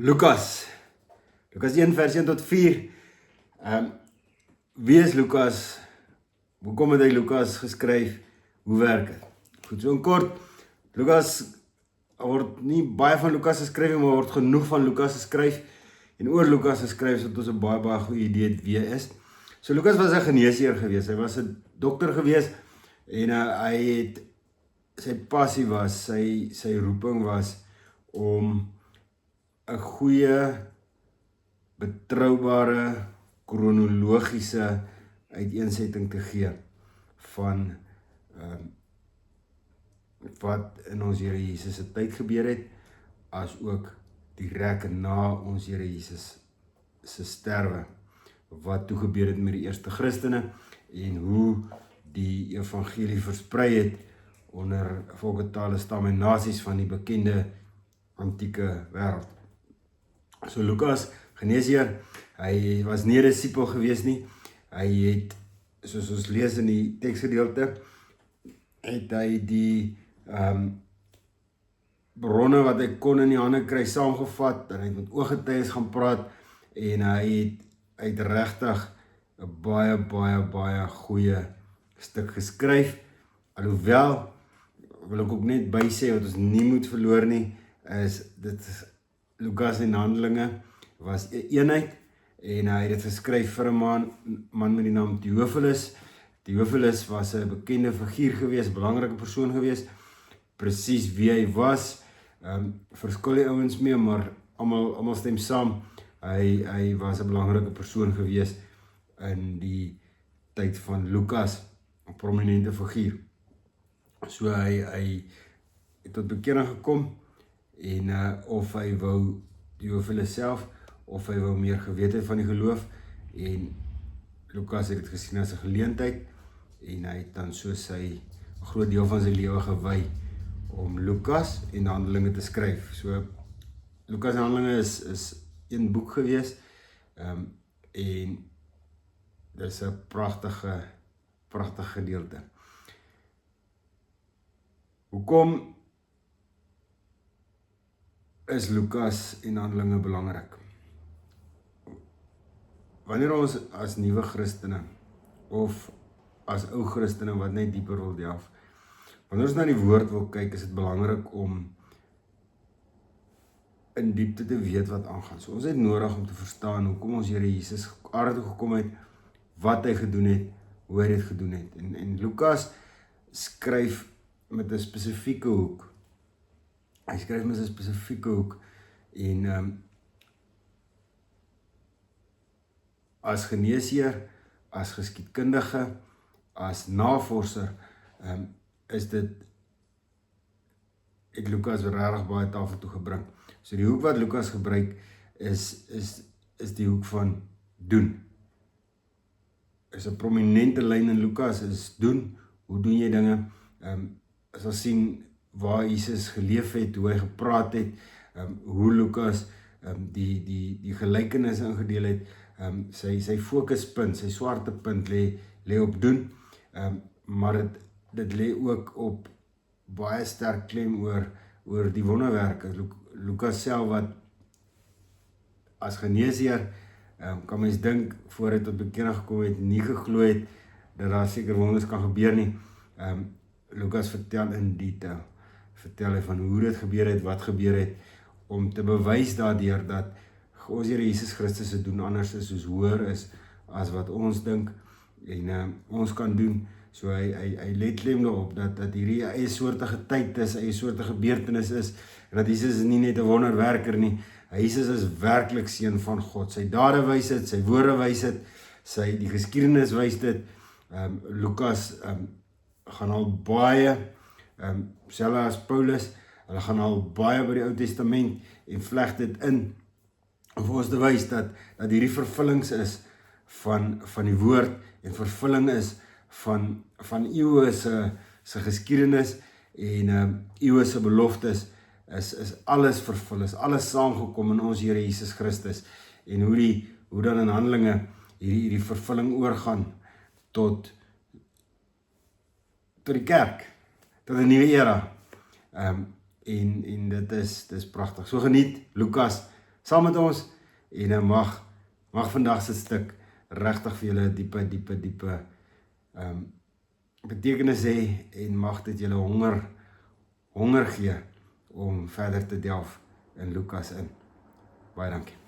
Lukas 1 vers 1 tot 4. Wie is Lukas? Hoekom het hy Lukas geskryf? Hoe werk dit? Goed, so in kort, Lukas word nie baie van Lukas geskryf, maar word genoeg van Lukas geskryf. En oor Lukas geskryf, sodat ons 'n baie goeie idee het wie hy is. So Lukas was 'n geneesheer gewees, hy was 'n dokter gewees, en hy het, sy passie was, sy roeping was, om 'n goeie, betroubare, kronologiese uiteensetting te gee van wat in ons Here Jesus se tyd gebeur het, as ook direk na ons Here Jesus se sterwe, wat toe gebeur het met die eerste Christene, en hoe die evangelie versprei het onder volke, tale, stamme en nasies van die bekende antieke wêreld. So Lukas, geneesheer, hy was nie 'n disipel gewees nie. Hy het, soos ons lees in die teksgedeelte, het hy die bronne wat hy kon in die hande kry saamgevat, en hy het met ooggetuies gaan praat, en hy het regtig 'n baie goeie stuk geskryf. Alhoewel, wil ek ook net by sê, wat ons nie moet verloor nie, is dit Lukas en Handelinge was 'n eenheid, en hy het dit geskryf vir 'n man met die naam Theophilus. Theophilus was 'n bekende figuur gewees, belangrike persoon gewees. Presies wie hy was, verskil die ouens mee, maar almal stem saam. Hy was 'n belangrike persoon gewees in die tyd van Lukas, 'n prominente figuur. So hy het tot bekering gekom, en of hy wou Theophilus self, of hy wou meer geweet het van die geloof, en Lukas het dit gesien as 'n geleentheid, en hy het dan so sy 'n groot deel van sy lewe gewy om Lukas en Handelinge te skryf. So Lukas en Handelinge is een boek gewees, en dit is 'n pragtige gedeelte. Hoekom is Lukas en Handelinge belangrik? Wanneer ons as nuwe Christene, of as ou Christene wat net dieper wil delf, wanneer ons na die woord wil kyk, is dit belangrik om in diepte te weet wat aangaan. So ons het nodig om te verstaan hoekom ons Here Jesus aarde toe gekom het, wat hy gedoen het, hoe hy dit gedoen het. En Lukas skryf met 'n spesifieke hoek. Hy skryf met 'n spesifieke hoek, en as geneesheer, as geskiedkundige, as navorser, is dit, het Lukas regtig baie tafel toe gebring. So die hoek wat Lukas gebruik is die hoek van doen. Is 'n prominente lyn in Lukas, is doen. Hoe doen jy dinge? As ons sien waar Jesus geleef het, hoe hy gepraat het, hoe Lukas die gelykenisse ingedeel het, sy fokuspunt, sy swaartepunt lê op doen, maar dit lê ook op baie sterk klem oor die wonderwerke. Lukas self wat as geneesheer, kan mens dink, voor hy tot bekering gekom het, nie geglo het dat daar seker wonders kan gebeur nie. Lukas vertel in detail, vertel hy van hoe dit gebeur het, wat gebeur het, om te bewys daardeur dat ons Here Jesus Christus se doen anders is, soos hoër is, as wat ons dink, en ons kan doen. So hy let klem daarop, dat hierdie eie soortige tyd is, eie soortige gebeurtenis is, en dat Jesus is nie net 'n wonderwerker nie, Jesus is werklik seun van God. Sy dade wys dit, sy woorde wys dit, die geskiedenis wys dit. Lukas gaan al baie, selfs as Paulus, hulle gaan al baie by die Ou Testament en vleg dit in, om vir ons te wys dat hierdie vervullings is van die woord, en vervulling is van eeue se geskiedenis, en eeue se beloftes, is alles vervul, is alles saamgekom in ons Here Jesus Christus, en hoe dan in Handelinge hierdie vervulling oorgaan tot die kerk, tot 'n nuwe era, en dit is pragtig. So geniet Lukas saam met ons en mag vandag se stuk regtig vir julle diepe betekenis hê en mag dit julle honger gee om verder te delf in Lukas in. Baie dankie.